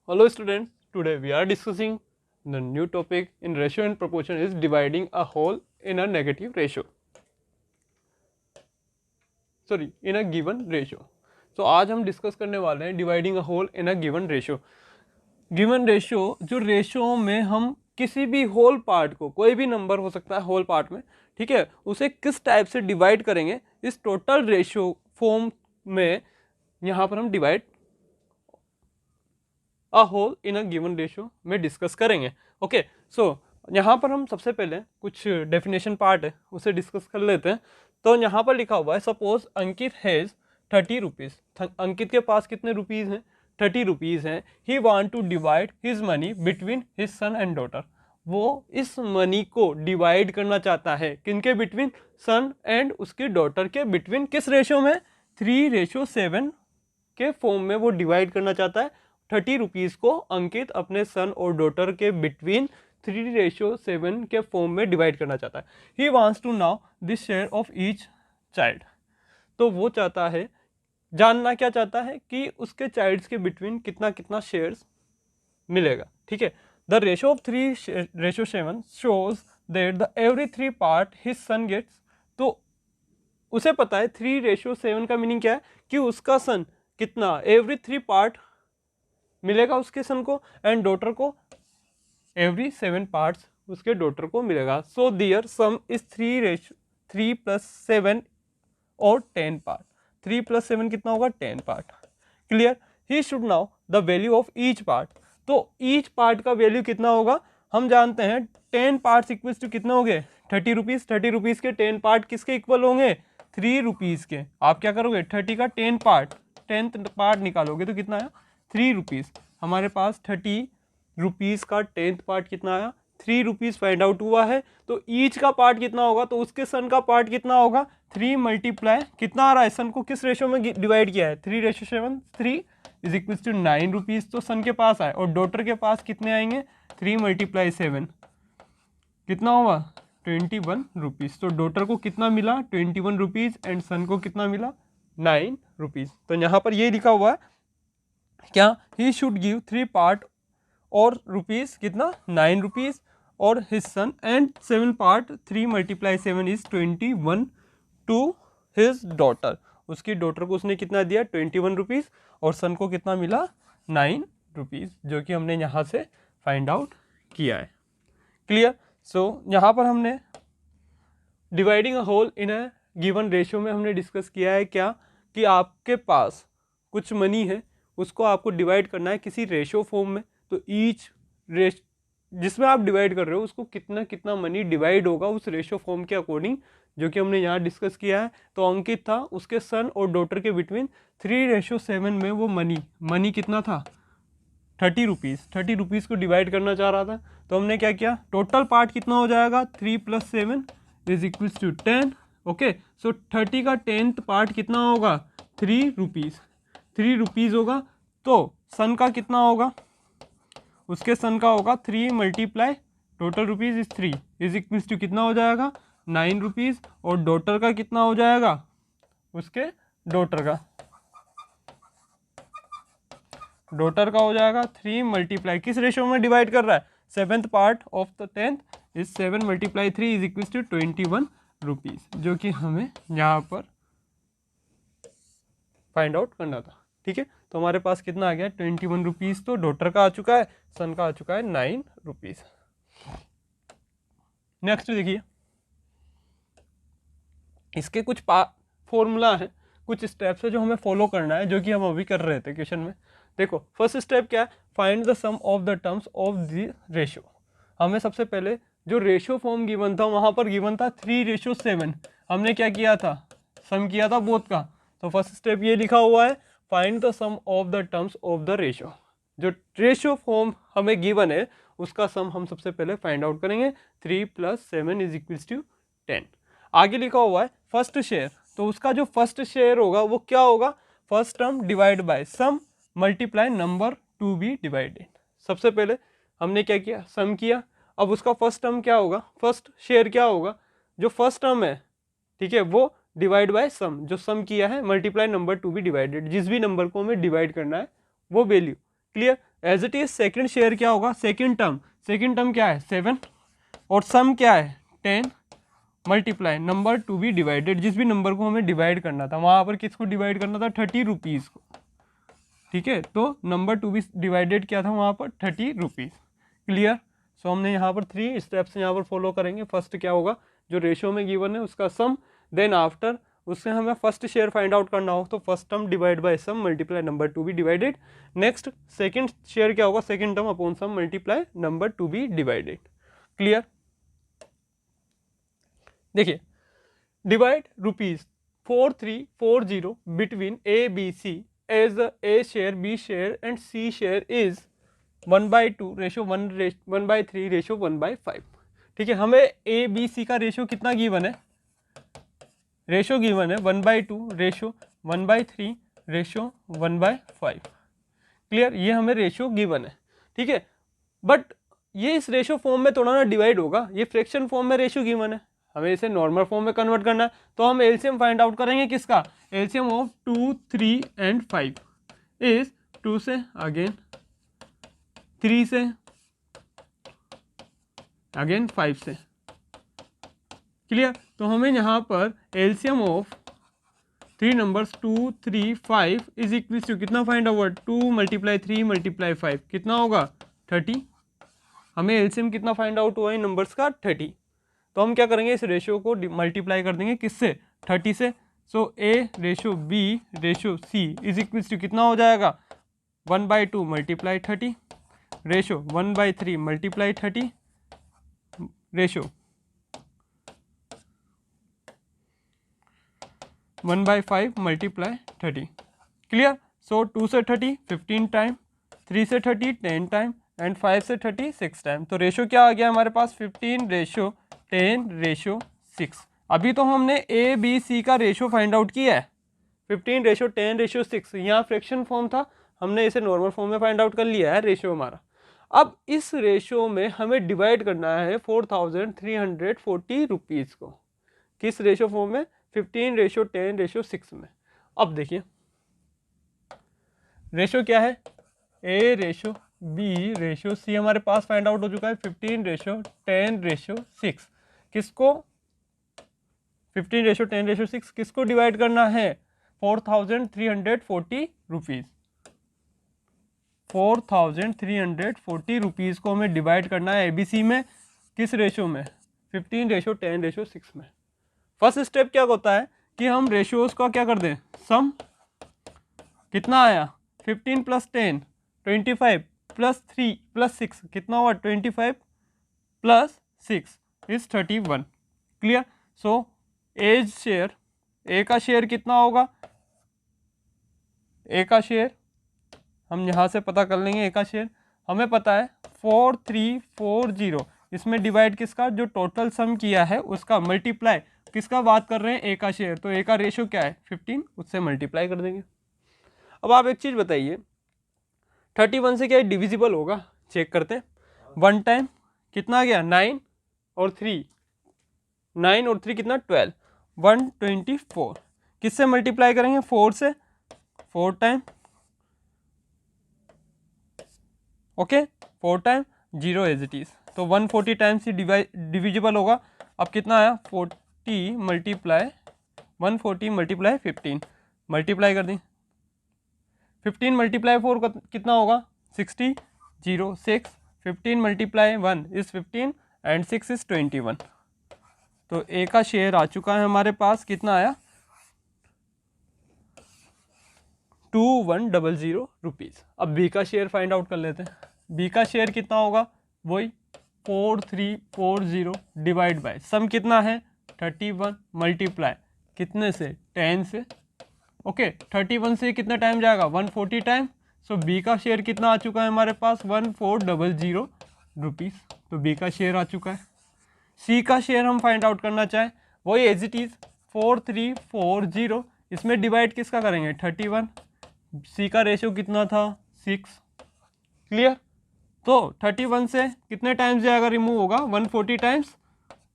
Hello students, today we are discussing the new topic in ratio and proportion is dividing a whole in a negative ratio. Sorry, in a given ratio. So आज हम discuss करने वाले हैं dividing a whole in a given ratio. Given ratio जो ratio में हम किसी भी होल पार्ट को, कोई भी नंबर हो सकता है होल पार्ट में, ठीक है, उसे किस टाइप से डिवाइड करेंगे इस टोटल रेशियो फॉर्म में यहाँ पर हम divide a whole in a given ratio में डिस्कस करेंगे. ओके, सो यहाँ पर हम सबसे पहले कुछ डेफिनेशन पार्ट है उसे डिस्कस कर लेते हैं. तो यहाँ पर लिखा हुआ है suppose Ankit has 30 rupees. Ankit के पास कितने रुपीज़ हैं? 30 रुपीज़ हैं. He want to divide his money between his son and daughter. वो इस मनी को डिवाइड करना चाहता है किनके बिटवीन? सन एंड उसकी डॉटर के बिटवीन. किस रेशियो में? 3:7 के फॉर्म में वो डिवाइड करना चाहता है. 30 रुपीज़ को अंकित अपने सन और डॉटर के बिटवीन 3:7 के फॉर्म में डिवाइड करना चाहता है. He wants to now this share of each child. तो वो चाहता है, जानना क्या चाहता है कि उसके चाइल्ड्स के बिटवीन कितना कितना शेयर्स मिलेगा. ठीक है, the ratio of 3:7 shows that the every 3 part his son gets. तो उसे पता है 3:7 का मीनिंग क्या है कि उसका सन कितना एवरी 3 पार्ट मिलेगा उसके सन को, एंड डॉटर को एवरी 7 पार्ट्स उसके डॉटर को मिलेगा. सो दियर सम इज 3 + 7 और 10 पार्ट. 3 + 7 कितना होगा? 10 part. Clear? He should now the value of each part. तो ईच पार्ट का वैल्यू कितना होगा? हम जानते हैं 10 पार्ट्स इक्वल्स टू कितने होंगे? 30 रुपीज़. 30 रुपीज़ के 10 पार्ट किसके इक्वल होंगे? 3 रुपीज़ के. आप क्या करोगे? 30 का 10 पार्ट, 10th पार्ट निकालोगे तो कितना आया? 3 रुपीज़. हमारे पास 30 रुपीज़ का 10th पार्ट कितना आया? 3 रुपीज़ फाइंड आउट हुआ है. तो ईच का पार्ट कितना होगा? तो उसके सन का पार्ट कितना होगा? 3 मल्टीप्लाई कितना आ रहा है? सन को किस रेशो में डिवाइड किया है? 3:7. 3 = 9 रुपीज़ तो सन के पास आए. और डॉटर के पास कितने आएंगे? 3 × 7 कितना होगा? 21 रुपीज़. तो डॉटर को कितना मिला? 21 रुपीज़. एंड सन को कितना मिला? 9 रुपीज़. तो यहाँ पर ये लिखा हुआ है क्या? ही शुड गिव 3 पार्ट और रुपीज़ कितना? 9 रुपीज़ और his son, and 7 part 3 × 7 = 21 to his daughter. उसकी डॉटर को उसने कितना दिया? 21 रुपीज़. और सन को कितना मिला? 9 रुपीज़, जो कि हमने यहाँ से फाइंड आउट किया है. क्लियर? सो यहाँ पर हमने dividing a whole in a given ratio में हमने डिस्कस किया है क्या कि आपके पास कुछ मनी है, उसको आपको डिवाइड करना है किसी रेशियो फॉर्म में. तो ईच जिसमें आप डिवाइड कर रहे हो उसको कितना कितना मनी डिवाइड होगा उस रेशियो फॉर्म के अकॉर्डिंग, जो कि हमने यहाँ डिस्कस किया है. तो अंकित था, उसके सन और डॉटर के बिटवीन 3:7 में वो मनी कितना था? 30 रुपीज़. 30 रुपीज़ को डिवाइड करना चाह रहा था. तो हमने क्या किया? टोटल पार्ट कितना हो जाएगा? 3 + 7 = 10. ओके, सो 30 का 10th पार्ट कितना होगा? 3 रुपीज़. 3 रुपीज़ होगा. तो सन का कितना होगा? उसके सन का होगा 3 × टोटल रुपीज़ इज 3 = कितना हो जाएगा? 9 रुपीज़. और डॉटर का कितना हो जाएगा? उसके डॉटर का हो जाएगा 3 × किस रेशियो में डिवाइड कर रहा है? 7th part of the 10th is 7 × 3 = 21 rupees, जो कि हमें यहाँ पर फाइंड आउट करना था. ठीक है, तो हमारे पास कितना आ गया? 21 रुपीज़. तो डॉटर का आ चुका है, सन का आ चुका है 9 रुपीज़. नेक्स्ट देखिए, इसके कुछ फॉर्मूला है, कुछ स्टेप्स है जो हमें फॉलो करना है, जो कि हम अभी कर रहे थे क्वेश्चन में. देखो, फर्स्ट स्टेप क्या है? Find the sum of the terms of the ratio. हमें सबसे पहले जो रेशियो फॉर्म गिवन था वहाँ पर गिवन था 3:7. हमने क्या किया था? सम किया था बोथ का. तो फर्स्ट स्टेप ये लिखा हुआ है, find the sum of the terms of the ratio. जो रेशियो फॉर्म हमें गिवन है उसका सम हम सबसे पहले फाइंड आउट करेंगे. 3 + 7 = 10. आगे लिखा हुआ है फर्स्ट शेयर. तो उसका जो फर्स्ट शेयर होगा वो क्या होगा? First term divide by sum multiply number to be divided. सबसे पहले हमने क्या किया? सम किया. अब उसका फर्स्ट टर्म क्या होगा? फर्स्ट शेयर क्या होगा? जो फर्स्ट टर्म है, ठीक है, वो डिवाइड बाय सम, जो सम किया है, multiply number to be divided. जिस भी नंबर को हमें डिवाइड करना है वो value. Clear? As it is second share क्या होगा, सेकंड टर्म क्या है 7 और सम क्या है 10 multiply number to be divided, जिस भी नंबर को हमें डिवाइड करना था वहाँ पर किसको डिवाइड करना था 30 रुपीज़ को, ठीक है। तो नंबर टू बी डिवाइडेड क्या था वहाँ पर 30 रुपीज़। क्लियर। सो हमने यहाँ पर 3 स्टेप्स यहाँ पर फॉलो करेंगे। फर्स्ट क्या होगा, जो रेशियो में गिवन है उसका सम, देन आफ्टर उससे हमें फर्स्ट शेयर फाइंड आउट करना हो तो first term divide by sum multiply number to be divided. Next second share क्या होगा, second term upon sum multiply number to be divided. Clear. देखिए, divide ₹4340 between A B C as A share B share and C share is 1/2 ratio 1/3 ratio 1/5। ठीक है, हमें ए B सी का ratio कितना given है, ratio given है 1/2 ratio 1/3 ratio 1/5। Clear, ये हमें रेशो गिवन है। ठीक है, बट ये इस रेशो फॉर्म में थोड़ा ना डिवाइड होगा, ये फ्रैक्शन फॉर्म में रेशो गिवन है, हमें इसे नॉर्मल फॉर्म में कन्वर्ट करना है। तो हम एलसीएम फाइंड आउट करेंगे किसका, एलसीएम ऑफ 2, 3 एंड 5 इज 2 से अगेन 3 से अगेन 5 से। क्लियर। तो हमें यहाँ पर LCM of 3 numbers 2, 3, 5 is equal to कितना फाइंड आउट, 2 × 3 × 5 कितना होगा 30। हमें एलसीएम कितना फाइंड आउट हुआ है नंबर्स का 30। तो हम क्या करेंगे, इस रेशियो को मल्टीप्लाई कर देंगे किससे 30 से। So A ratio B ratio C is equal to कितना हो जाएगा 1/2 multiply 30 ratio 1/3 multiply 30 ratio 1/5 multiply 30। Clear. So 2 से 30 15 टाइम, 3 से 30 10 टाइम एंड 5 से 30 6 टाइम। तो रेशो क्या आ गया हमारे पास 15:10:6। अभी तो हमने ए बी सी का रेशो फाइंड आउट किया है 15:10:6। यहाँ फ्रैक्शन फॉर्म था, हमने इसे नॉर्मल फॉर्म में फाइंड आउट कर लिया है रेशो हमारा। अब इस रेशो में हमें डिवाइड करना है 4340 रुपीज़ को, किस रेशो फॉर्म में 15:10:6 में। अब देखिए रेशो क्या है, ए रेशो बी रेशो सी हमारे पास फाइंड आउट हो चुका है 15:10:6। किसको 15:10:6 किसको डिवाइड करना है 4340 रुपीज़। 4340 रुपीज़ को हमें डिवाइड करना है एबीसी में, किस रेशो में 15:10:6 में। फर्स्ट स्टेप क्या होता है कि हम रेशियोज का क्या कर दें सम, कितना आया 15 + 10 25 + 3 + 6 कितना हुआ 25 + 6 is 31। Clear. So as share, A का शेयर कितना होगा, ए का शेयर हम यहाँ से पता कर लेंगे। ए का शेयर हमें पता है 4340, इसमें डिवाइड किसका, जो टोटल सम किया है उसका, मल्टीप्लाई किसका बात कर रहे हैं ए का शेयर, तो ए का रेशो क्या है 15, उससे मल्टीप्लाई कर देंगे। अब आप एक चीज़ बताइए 31 से क्या डिविजिबल होगा, चेक करते हैं। 1 टाइम कितना आ गया 9 और 3, 9 और 3 कितना 12, 124। किससे मल्टीप्लाई करेंगे 4 से, 4 time okay 4 time 0 as it is. तो 140 टाइम्स ही डिविजिबल होगा। अब कितना आया 40 मल्टीप्लाई 140 मल्टीप्लाई 15 मल्टीप्लाई कर दी 15 मल्टीप्लाई 4 कितना होगा 60 0 6 15 मल्टीप्लाई 1 इज 15 एंड 6 इज 21। तो ए का शेयर आ चुका है हमारे पास, कितना आया 2100 रुपीज़। अब बी का शेयर फाइंड आउट कर लेते हैं। बी का शेयर कितना होगा, वही 4340 डिवाइड बाय सम कितना है 31 मल्टीप्लाई कितने से 10 से। ओके 31 से कितना टाइम जाएगा 140 टाइम। सो बी का शेयर कितना आ चुका है हमारे पास 1400 रुपीज़। तो बी का शेयर आ चुका है। सी का शेयर हम फाइंड आउट करना चाहें, वही एज इट इज़ 4340, इसमें डिवाइड किसका करेंगे 31। सी का रेशियो कितना था 6। क्लियर। तो 31 से कितने टाइम्स जाएगा रिमूव होगा 140 टाइम्स,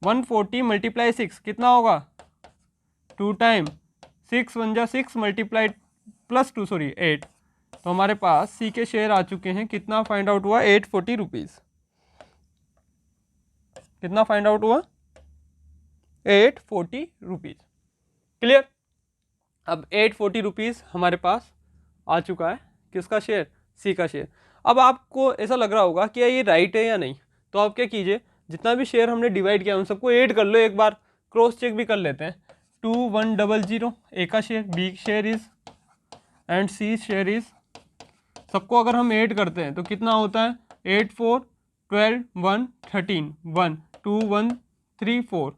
140 मल्टीप्लाई 6 कितना होगा 2 टाइम, 6 × 6 मल्टीप्लाई +2 8 तो हमारे पास सी के शेयर आ चुके हैं, कितना फाइंड आउट हुआ, 840 रुपीज़। कितना फाइंड आउट हुआ, 840 रुपीज़। क्लियर। अब 840 रुपीज़ हमारे पास आ चुका है, किसका शेयर, सी का शेयर। अब आपको ऐसा लग रहा होगा कि ये राइट है या नहीं, तो आप क्या कीजिए, जितना भी शेयर हमने डिवाइड किया उन सबको ऐड कर लो, एक बार क्रॉस चेक भी कर लेते हैं। 2100 ए का share, B share is and C share is, सबको अगर हम ऐड करते हैं तो कितना होता है, 8 4 12 1 13 1 2 1 3 4।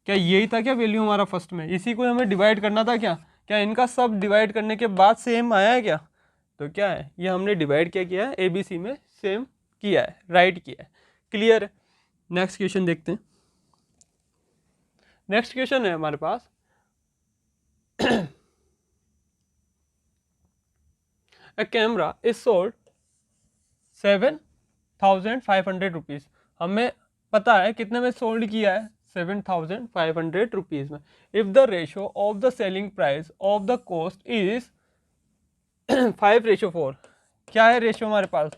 क्या यही था क्या वैल्यू हमारा फर्स्ट में, इसी को हमें डिवाइड करना था क्या, क्या इनका सब डिवाइड करने के बाद सेम आया है क्या, तो क्या है, ये हमने डिवाइड क्या किया है, ए बी सी में सेम किया है, राइट किया है। क्लियर है। नेक्स्ट क्वेश्चन देखते हैं। नेक्स्ट क्वेश्चन है हमारे पास A camera is sold 7,500 rupees. हमें पता है कितने में सोल्ड किया है, 7,500 रुपीज़ में। If the ratio of the selling price of the cost is 5:4। क्या है रेशो हमारे पास,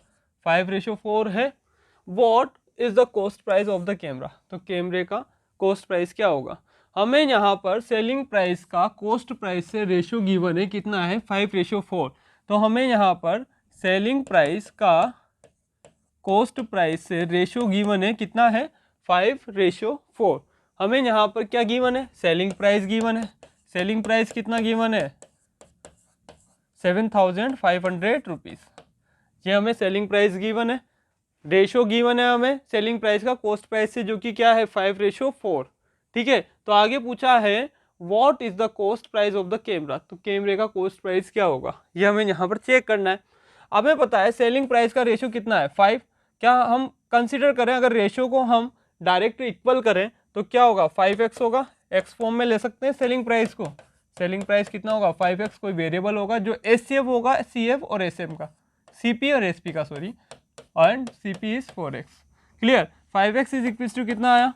5:4 है। What is the cost price of the camera, तो कैमरे का कॉस्ट प्राइस क्या होगा। हमें यहाँ पर सेलिंग प्राइस का कॉस्ट प्राइस से रेशो गिवन है, कितना है, 5:4। तो हमें यहाँ पर सेलिंग प्राइस का कॉस्ट प्राइस से रेशो गिवन है, कितना है, 5:4। हमें यहाँ पर क्या गिवन है, सेलिंग प्राइस गिवन है। सेलिंग प्राइस कितना गिवन है, 7,500 रुपीज़। ये हमें सेलिंग प्राइस गिवन है, रेशो गिवन है हमें सेलिंग प्राइस का कॉस्ट प्राइस से, जो कि क्या है, 5:4। ठीक है। तो आगे पूछा है what is the cost price of the camera, तो कैमरे का कॉस्ट प्राइस क्या होगा, ये हमें यहाँ पर चेक करना है। हमें पता है सेलिंग प्राइस का रेशो कितना है, 5। क्या हम कंसिडर करें, अगर रेशो को हम डायरेक्ट इक्वल करें तो क्या होगा, 5x होगा। एक्स फॉर्म में ले सकते हैं सेलिंग प्राइस को। सेलिंग प्राइस कितना होगा, 5x। कोई वेरिएबल होगा जो SCF होगा, CF और SM का, CP और SP का, sorry, and CP is 4x। Clear. 5x is equal to कितना आया,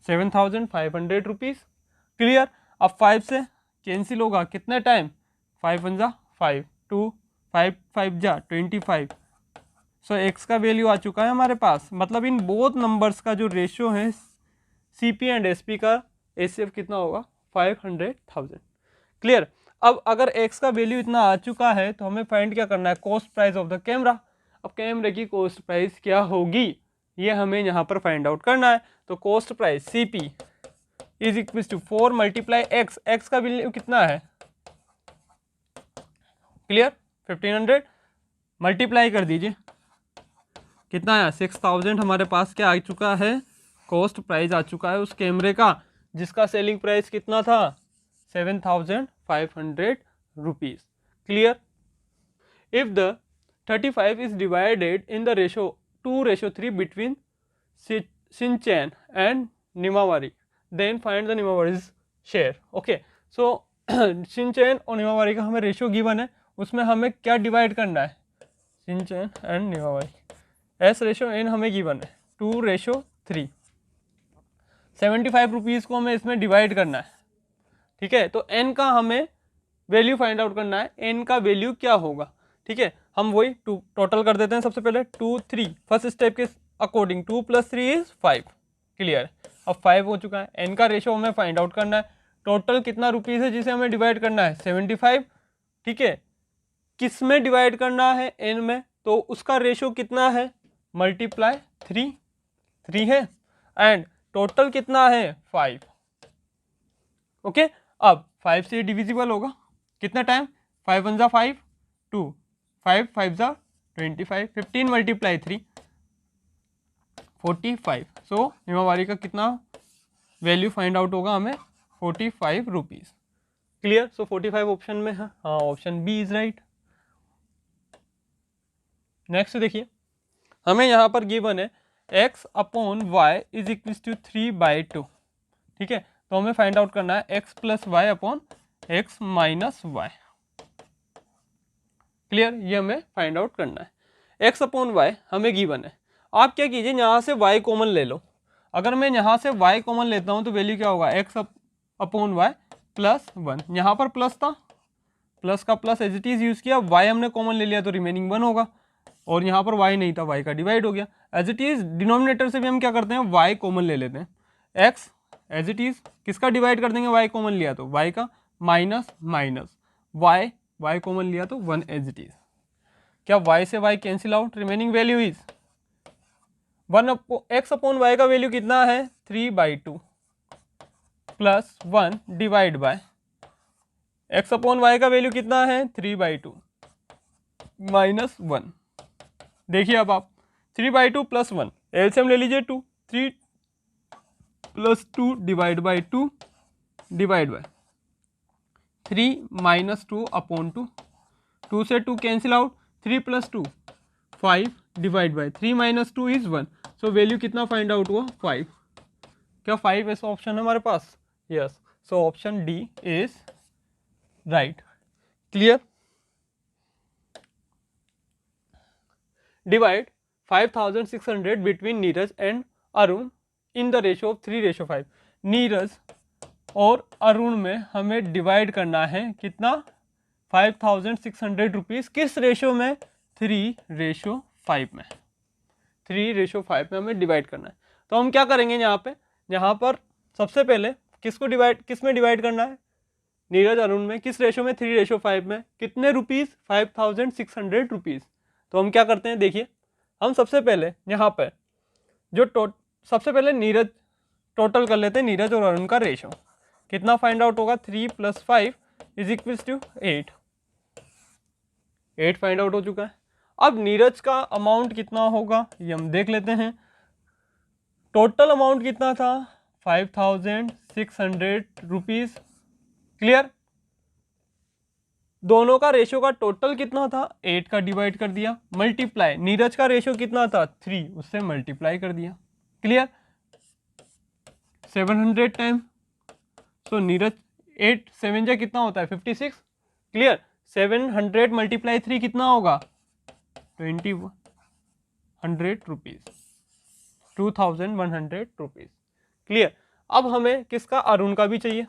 7,500 रुपीज़। क्लियर। अब 5 से कैंसिल होगा, कितने टाइम, 5 1 जा 5, 2 5 5 जा 25। सो x का वैल्यू आ चुका है हमारे पास। मतलब इन बोथ नंबर्स का जो रेशियो है CP एंड SP का, SCF कितना होगा, 500,000। क्लियर। अब अगर x का वैल्यू इतना आ चुका है तो हमें फाइंड क्या करना है, cost price of the camera. अब कैमरे की कॉस्ट प्राइस क्या होगी, ये हमें यहाँ पर फाइंड आउट करना है। तो cost price CP is equal to 4 multiply x। x का वैल्यू कितना है, क्लियर, 1500 मल्टीप्लाई कर दीजिए, कितना आया, 6,000 हमारे पास क्या आ चुका है, कॉस्ट प्राइस आ चुका है उस कैमरे का, जिसका सेलिंग प्राइस कितना था, 7,500 rupees. Clear. If the 35 is divided in the ratio 2:3 between Shinchan and Nimavari, then find the Nimavari's share. Okay, so Shinchan और निमावारी का हमें रेशो गिवन है, उसमें हमें क्या डिवाइड करना है, शिनचैन एंड निमावारी, S:N हमें गिवन है 2:3। 75 रुपीज़ को हमें इसमें डिवाइड करना है। ठीक है। तो n का हमें वैल्यू फाइंड आउट करना है, n का वैल्यू क्या होगा। ठीक है। हम वही टोटल कर देते हैं। सबसे पहले 2 3, फर्स्ट स्टेप के अकॉर्डिंग 2 + 3 इज 5। क्लियर। अब 5 हो चुका है, n का रेशो हमें फाइंड आउट करना है। टोटल कितना रुपीज़ है जिसे हमें डिवाइड करना है, 75। ठीक है। किस में डिवाइड करना है, n में, तो उसका रेशो कितना है, मल्टीप्लाई 3 है, एंड टोटल कितना है, 5। ओके। अब 5 से डिविजिबल होगा, कितना टाइम, 5 1 जा 5, 2 5 5 जा 25, 15 मल्टीप्लाई 3 45। सो निमावारी का कितना वैल्यू फाइंड आउट होगा हमें, 45 रुपीज़। क्लियर। सो 45 ऑप्शन में है, हाँ, option B is right. Next देखिए, हमें यहाँ पर गिवन है x/y इज इक्वल टू 3/2। ठीक है। तो हमें फाइंड आउट करना है x + y/x - y। क्लियर। ये हमें फाइंड आउट करना है। x/y हमें गिवन है। आप क्या कीजिए, यहाँ से y कॉमन ले लो। अगर मैं यहाँ से y कॉमन लेता हूँ तो वैल्यू क्या होगा, x/y +1। यहाँ पर प्लस था प्लस का plus as it is use किया, y हमने कॉमन ले लिया तो रिमेनिंग 1 होगा, और यहाँ पर y नहीं था, y का डिवाइड हो गया। एज इट इज़ डिनोमिनेटर से भी हम क्या करते हैं, y कॉमन ले लेते हैं, x एज इट इज़ किसका डिवाइड कर देंगे, y कॉमन लिया तो y का, माइनस माइनस y कॉमन लिया तो 1 एज इट इज़। क्या y से y cancel out, remaining value is 1 x upon y का वैल्यू कितना है 3/2 plus 1 divide by x upon y का वैल्यू कितना है 3/2 माइनस 1। देखिए अब आप 3/2 प्लस 1 एलसीएम ले लीजिए 2, 3 plus 2 divide by 2 divide by 3 minus 2 upon 2, 2 से 2 cancel out, 3 plus 2 5 divide by 3 minus 2 is 1। So value कितना फाइंड आउट हुआ 5। क्या 5 ऐसा ऑप्शन है हमारे पास, yes. So option D is right. Clear. Divide 5600 between Neeraj and Arun in the ratio of 3:5। Neeraj और अरुण में हमें डिवाइड करना है कितना 5600 रुपीज़, किस रेशो में 3:5 में, 3:5 में हमें डिवाइड करना है। तो हम क्या करेंगे यहाँ पर सबसे पहले किस में डिवाइड करना है, नीरज अरुण में, किस रेशो में 3:5 में, कितने रुपीज़ 5600 रुपीज़। तो हम क्या करते हैं, देखिए हम सबसे पहले यहाँ पर सबसे पहले नीरज टोटल कर लेते हैं, नीरज और अरुण का रेशो कितना फाइंड आउट होगा 3 + 5 is equals to 8 find out हो चुका है। अब नीरज का अमाउंट कितना होगा ये हम देख लेते हैं। टोटल अमाउंट कितना था 5600 रुपीज़। क्लियर। दोनों का रेशो का टोटल कितना था 8 का डिवाइड कर दिया, मल्टीप्लाई नीरज का रेशो कितना था 3 उससे मल्टीप्लाई कर दिया। क्लियर। 700 टाइम, सो नीरज 8 7 जा कितना होता है 56। क्लियर। 700 मल्टीप्लाई 3 कितना होगा 2100 रुपीज़, 2100 रुपीज़। क्लियर। अब हमें किसका, अरुण का भी चाहिए।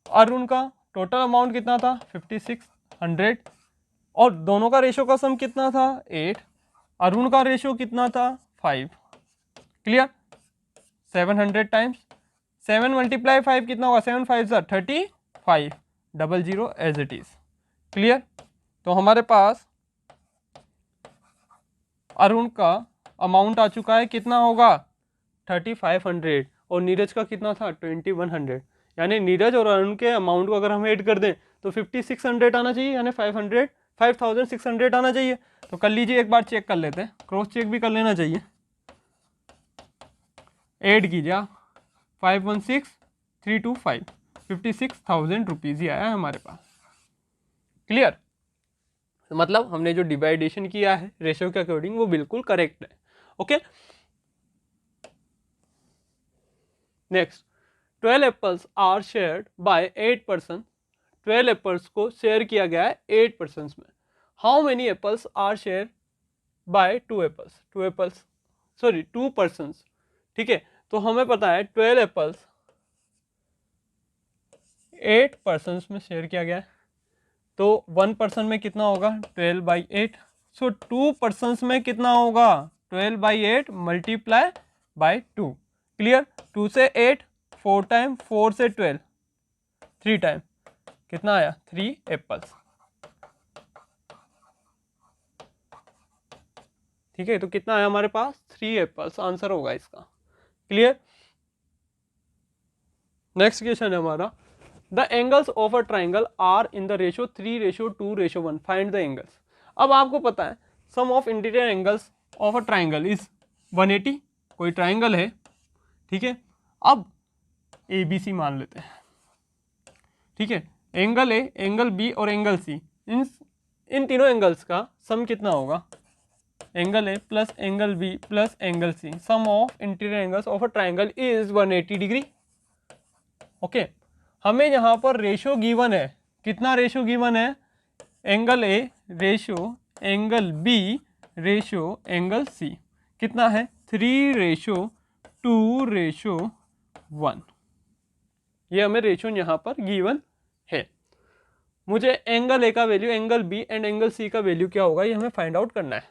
अरुण का टोटल अमाउंट कितना था 5600 और दोनों का रेशो का सम कितना था 8, अरुण का रेशो कितना था 5। क्लियर। 700 टाइम्स 7 मल्टीप्लाई 5 कितना होगा 7 5 35 00 एज इट इज़। क्लियर। तो हमारे पास अरुण का अमाउंट आ चुका है कितना होगा 3500 और नीरज का कितना था 2100। यानी नीरज और अरुण के अमाउंट को अगर हम ऐड कर दें तो 5600 आना चाहिए, यानी 5600 आना चाहिए। तो कर लीजिए, एक बार चेक कर लेते हैं, क्रॉस चेक भी कर लेना चाहिए। ऐड कीजिए 516325 56,000 रुपीज़ ही आया है हमारे पास। क्लियर। मतलब हमने जो डिवाइडेशन किया है रेशियो के अकॉर्डिंग वो बिल्कुल करेक्ट है। Okay. Next, 12 apples are shared by 8 person. 12 apples को शेयर किया गया है 8 पर्सन में। How many apples are share by 2 apples, 2 persons. ठीक है। तो हमें पता है 12 एप्पल्स 8 पर्सन्स में शेयर किया गया है, तो 1 पर्सन में कितना होगा 12/8। सो 2 पर्सन्स में कितना होगा 12/8 मल्टीप्लाई बाय 2। क्लियर। 2 से 8 4 टाइम, 4 से 12 3 टाइम, कितना आया 3 एप्पल्स। ठीक है। तो कितना आया हमारे पास 3 एप्पल्स आंसर होगा इसका। क्लियर। नेक्स्ट क्वेश्चन है हमारा, the angles of a triangle are in the ratio 3:2:1 find the angles. अब आपको पता है sum of interior angles of a triangle is 180। कोई ट्राइंगल है, ठीक है। अब ए बी सी मान लेते हैं, ठीक है। एंगल ए, एंगल बी और एंगल सी, इन तीनों एंगल्स का सम कितना होगा, angle A plus angle B plus angle C, sum of interior angles of a triangle is 180 degree. Okay. हमें यहाँ पर रेशो गिवन है, कितना रेशो गिवन है, angle A ratio angle B ratio angle C कितना है 3:2:1। ये हमें रेशो यहाँ पर गिवन है। मुझे एंगल ए का value, angle B and angle C का वैल्यू क्या होगा ये हमें फाइंड आउट करना है।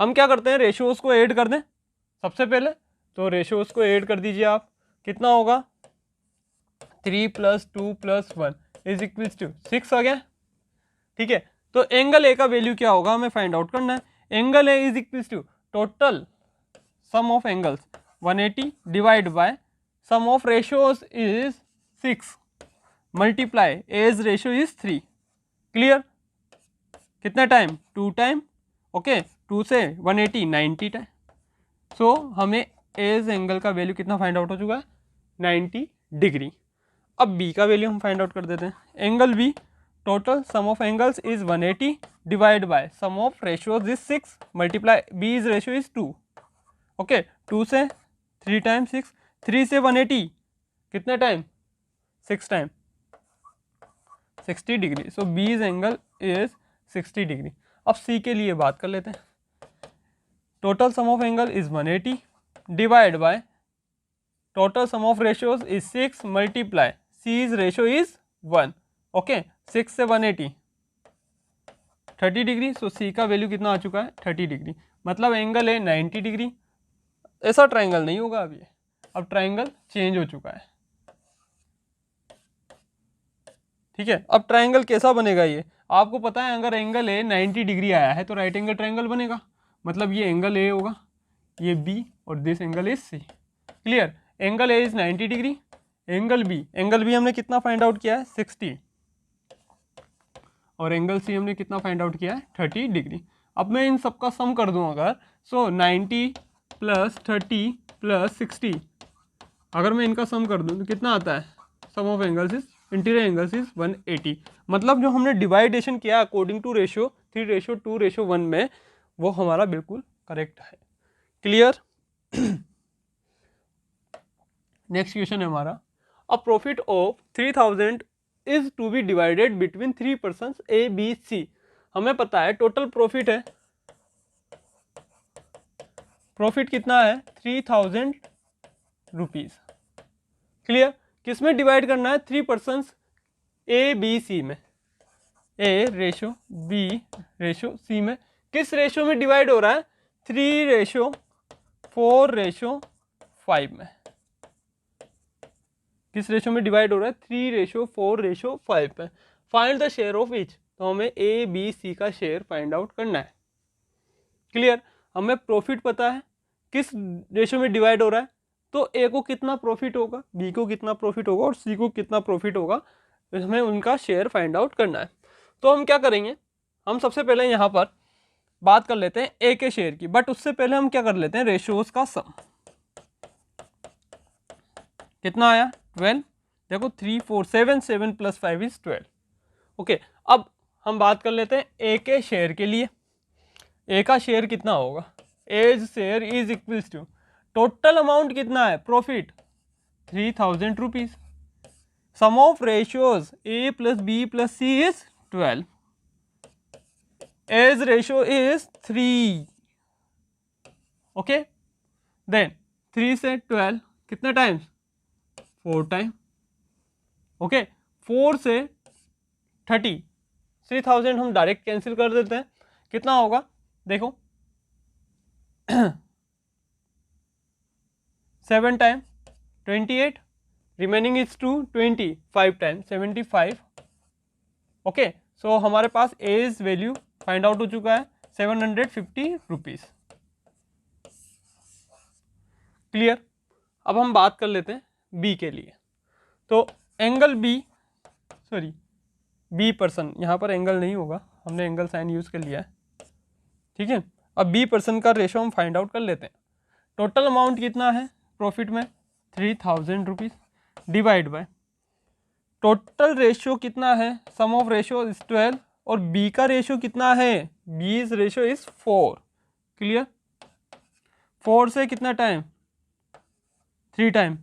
हम क्या करते हैं, रेशियोज को ऐड कर दें सबसे पहले। तो रेशियोज को ऐड कर दीजिए आप, कितना होगा 3 + 2 + 1 = 6 आ गया। ठीक है, तो एंगल ए का वैल्यू क्या होगा हमें फाइंड आउट करना है। Angle A = total sum of angles 180 divide by sum of ratios is 6 multiply as ratio is 3। Clear, कितना टाइम 2 टाइम। ओके, 2 से 180 90 टाइम। सो हमें एज एंगल का वैल्यू कितना फाइंड आउट हो चुका है 90 डिग्री। अब बी का वैल्यू हम फाइंड आउट कर देते हैं। Angle B total sum of angles is 180 divide by sum of ratios is 6 multiply B is ratio is 2। Okay, 2 से 3 टाइम 6, 3 से 180 कितने टाइम 6 टाइम 60 डिग्री। सो बीज एंगल इज 60 डिग्री। अब सी के लिए बात कर लेते हैं। Total sum of angle is 180 divide by total sum of ratios is 6 multiply C is ratio is 1। Okay, 6 से 180 30 डिग्री। सो सी का वैल्यू कितना आ चुका है 30 डिग्री। मतलब एंगल है 90 डिग्री। ऐसा ट्राइंगल नहीं होगा अभी, अब ट्राइंगल चेंज हो चुका है। ठीक है, अब ट्राइंगल कैसा बनेगा ये आपको पता है। अगर एंगल ए 90 डिग्री आया है तो राइट एंगल ट्राइंगल बनेगा। मतलब ये एंगल ए होगा, ये बी और this angle is C. Clear, angle A is 90 degree, angle B हमने कितना फाइंड आउट किया है 60 और एंगल सी हमने कितना फाइंड आउट किया है 30 डिग्री। अब मैं इन सबका सम कर दूं अगर, सो 90 + 30 + 60 अगर मैं इनका सम कर दूं तो कितना आता है, sum of angles is interior angles is 180। मतलब जो हमने डिवाइडेशन किया अकॉर्डिंग टू रेशियो 3:2:1 में वो हमारा बिल्कुल करेक्ट है। क्लियर। नेक्स्ट क्वेश्चन है हमारा, a profit of 3000 is to be divided between 3 persons A B C. हमें पता है टोटल प्रॉफिट है, प्रॉफिट कितना है 3000 रुपीज। क्लियर, किस में डिवाइड करना है 3 पर्सन्स ए बी सी में, ए रेशो बी रेशो सी में। किस रेशो में डिवाइड हो रहा है 3:4:5 में। किस रेशो में डिवाइड हो रहा है 3:4:5 में। Find the share of each. तो हमें ए बी सी का शेयर फाइंड आउट करना है। क्लियर, हमें प्रॉफिट पता है किस रेशो में डिवाइड हो रहा है, तो ए को कितना प्रॉफिट होगा, बी को कितना प्रॉफिट होगा और सी को कितना प्रॉफिट होगा, तो हमें उनका शेयर फाइंड आउट करना है। तो हम क्या करेंगे, हम सबसे पहले यहाँ पर बात कर लेते हैं ए के शेयर की, बट उससे पहले हम क्या कर लेते हैं रेशियोज का सम। कितना आया 12। देखो 3 4 7 7 + 5 = 12। ओके, अब हम बात कर लेते हैं ए के शेयर के लिए। ए का शेयर कितना होगा, as share is equals to total amount कितना है profit 3000 rupees. Sum of ratios A + B + C is 12। As ratio is 3। Okay, then 3 से 12 कितने टाइम्स 4 टाइम। ओके, 4 से 30 3000 हम डायरेक्ट कैंसिल कर देते हैं। कितना होगा देखो 7 time 28, remaining is 2 20 5 time 75। Okay, so हमारे पास एज वैल्यू फाइंड आउट हो चुका है 750 रुपीज। क्लियर, अब हम बात कर लेते हैं बी के लिए। तो एंगल बी पर्सन, यहाँ पर एंगल नहीं होगा, हमने एंगल साइन यूज कर लिया है। ठीक है, अब बी पर्सन का रेशो हम फाइंड आउट कर लेते हैं। टोटल अमाउंट कितना है प्रॉफिट में 3000 rupees divide by total ratio कितना है, सम ऑफ रेशियो इज 12 और बी का रेशियो कितना है, B is ratio is 4। Clear, 4 से कितना टाइम 3 टाइम।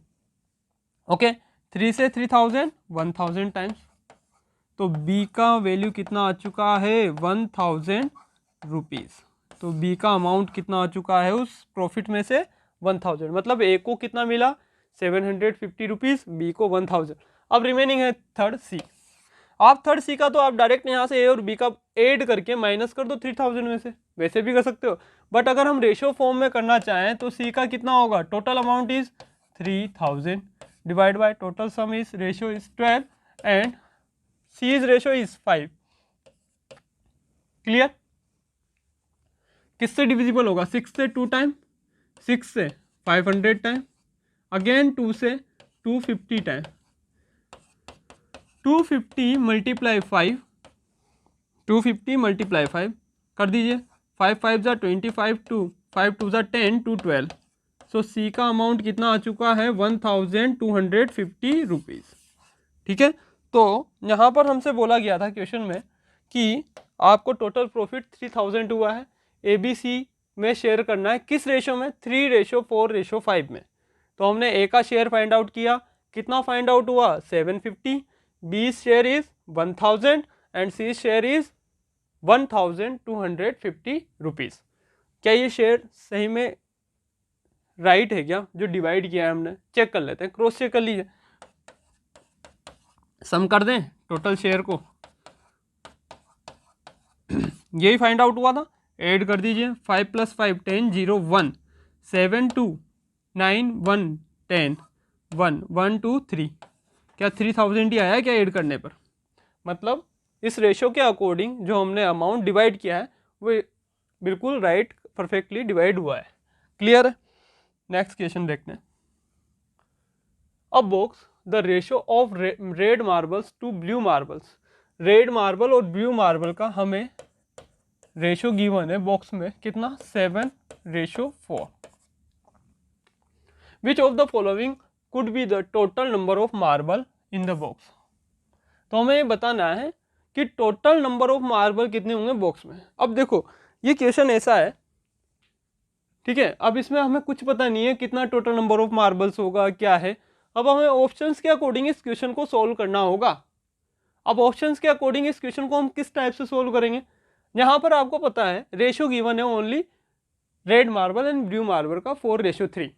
ओके, 3 से 3000 1000 टाइम्स। तो बी का वैल्यू कितना आ चुका है 1000 रुपीज। तो बी का अमाउंट कितना आ चुका है उस प्रॉफिट में से 1000। मतलब ए को कितना मिला 750 रुपीज, बी को 1000। अब रिमेनिंग है थर्ड सी। आप थर्ड सी का तो आप डायरेक्ट यहाँ से ए और बी का ऐड करके माइनस कर दो 3000 में से, वैसे भी कर सकते हो। बट अगर हम रेशियो फॉर्म में करना चाहें तो सी का कितना होगा, total amount is 3000 divide by total sum is ratio is 12 and C is ratio is 5। Clear? किससे डिविजिबल होगा, 6 से 2 टाइम, 6 से 500 टाइम, अगेन 2 से 250 टाइम, 250 मल्टीप्लाई 5, 250 मल्टीप्लाई 5 कर दीजिए, 5 5 ज़ा 25, 2 5 2 ज़ा 10, 2 12। सो सी का अमाउंट कितना आ चुका है, 1250 रुपीज़। ठीक है, तो यहाँ पर हमसे बोला गया था क्वेश्चन में कि आपको टोटल प्रॉफिट 3000 हुआ है, ए बी सी में शेयर करना है, किस रेशो में, 3:4:5 में। तो हमने ए का शेयर फाइंड आउट किया, कितना फाइंड आउट हुआ, 750, B share is 1000 and C share is 1250 rupees. क्या ये शेयर सही में राइट है क्या, जो डिवाइड किया है हमने? चेक कर लेते हैं, क्रॉस चेक कर लीजिए, सम कर दें टोटल शेयर को, यही फाइंड आउट हुआ था, ऐड कर दीजिए, 5 + 5 10 0 1 7 2 9 1 10 1 1 2 3। क्या 3000 ही आया क्या ऐड करने पर? मतलब इस रेशो के अकॉर्डिंग जो हमने अमाउंट डिवाइड किया है वो बिल्कुल राइट परफेक्टली डिवाइड हुआ है। क्लियर है? नेक्स्ट क्वेश्चन देखते हैं। अब box the ratio of red marbles to blue marbles. Red marble और ब्लू मार्बल का हमें रेशो गिवन है बॉक्स में, कितना, 7:4। Which of the following could be the total number of marble in the box. तो हमें ये बताना है कि टोटल नंबर ऑफ मार्बल कितने होंगे बॉक्स में। अब देखो ये क्वेश्चन ऐसा है, ठीक है, अब इसमें हमें कुछ पता नहीं है कितना टोटल नंबर ऑफ मार्बल्स होगा, क्या है। अब हमें ऑप्शंस के अकॉर्डिंग इस क्वेश्चन को सॉल्व करना होगा। अब ऑप्शंस के अकॉर्डिंग इस क्वेश्चन को हम किस टाइप से सॉल्व करेंगे। यहाँ पर आपको पता है रेशियो गिवन है only red marble and blue marble का 4:3।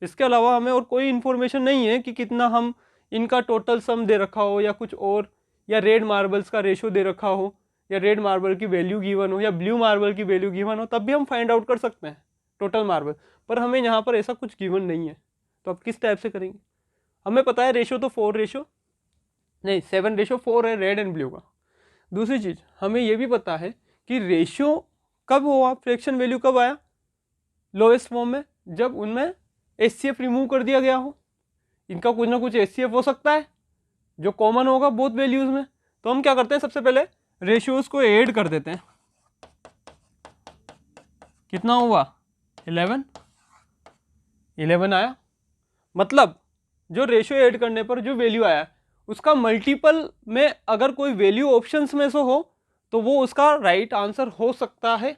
इसके अलावा हमें और कोई इन्फॉर्मेशन नहीं है कि कितना हम इनका टोटल सम दे रखा हो या कुछ और, या रेड मार्बल्स का रेशियो दे रखा हो, या रेड मार्बल की वैल्यू गिवन हो, या ब्लू मार्बल की वैल्यू गिवन हो, तब भी हम फाइंड आउट कर सकते हैं टोटल मार्बल। पर हमें यहाँ पर ऐसा कुछ गिवन नहीं है, तो अब किस टाइप से करेंगे। हमें पता है रेशियो तो 7:4 है रेड एंड ब्लू का। दूसरी चीज़ हमें ये भी पता है कि रेशियो कब हुआ, फ्रैक्शन वैल्यू कब आया, लोएस्ट फॉर्म में, जब उनमें HCF रिमूव कर दिया गया हो। इनका कुछ ना कुछ HCF हो सकता है जो कॉमन होगा बोथ वैल्यूज में। तो हम क्या करते हैं, सबसे पहले रेशियोज को ऐड कर देते हैं। कितना हुआ, 11 आया। मतलब जो रेशियो ऐड करने पर जो वैल्यू आया उसका मल्टीपल में अगर कोई वैल्यू ऑप्शंस में से हो तो वो उसका राइट आंसर हो सकता है।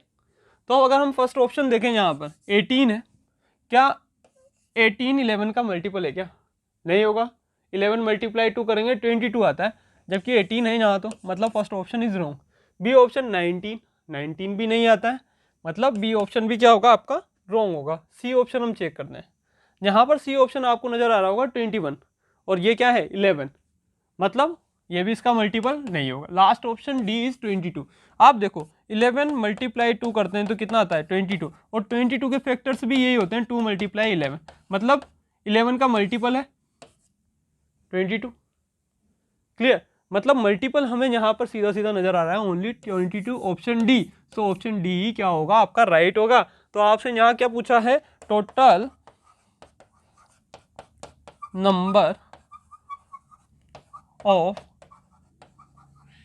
तो अगर हम फर्स्ट ऑप्शन देखें, यहाँ पर 18 है, क्या 18 11 का मल्टीपल है क्या? नहीं होगा। 11 × 2 करेंगे 22 आता है, जबकि 18 है यहाँ, तो मतलब first option is wrong. B option 19 भी नहीं आता है, मतलब बी ऑप्शन भी क्या होगा आपका, रॉन्ग होगा। सी ऑप्शन हम चेक करते हैं, यहाँ पर सी ऑप्शन आपको नजर आ रहा होगा 21 और ये क्या है 11, मतलब ये भी इसका मल्टीपल नहीं होगा। Last option D is 22। आप देखो 11 × 2 करते हैं तो कितना आता है 22, और 22 के फैक्टर्स भी यही होते हैं 2 × 11, मतलब 11 का मल्टीपल है 22। क्लियर? मतलब मल्टीपल हमें यहाँ पर सीधा सीधा नजर आ रहा है only 22, option D. So option D ही क्या होगा आपका राइट होगा। तो आपसे यहाँ क्या पूछा है, total number of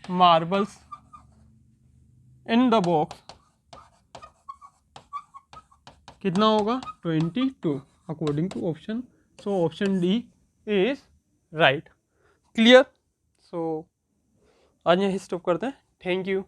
marbles in the box कितना होगा, 22 according to option. So option D is right. Clear? So आज यहीं स्टॉप करते हैं। Thank you.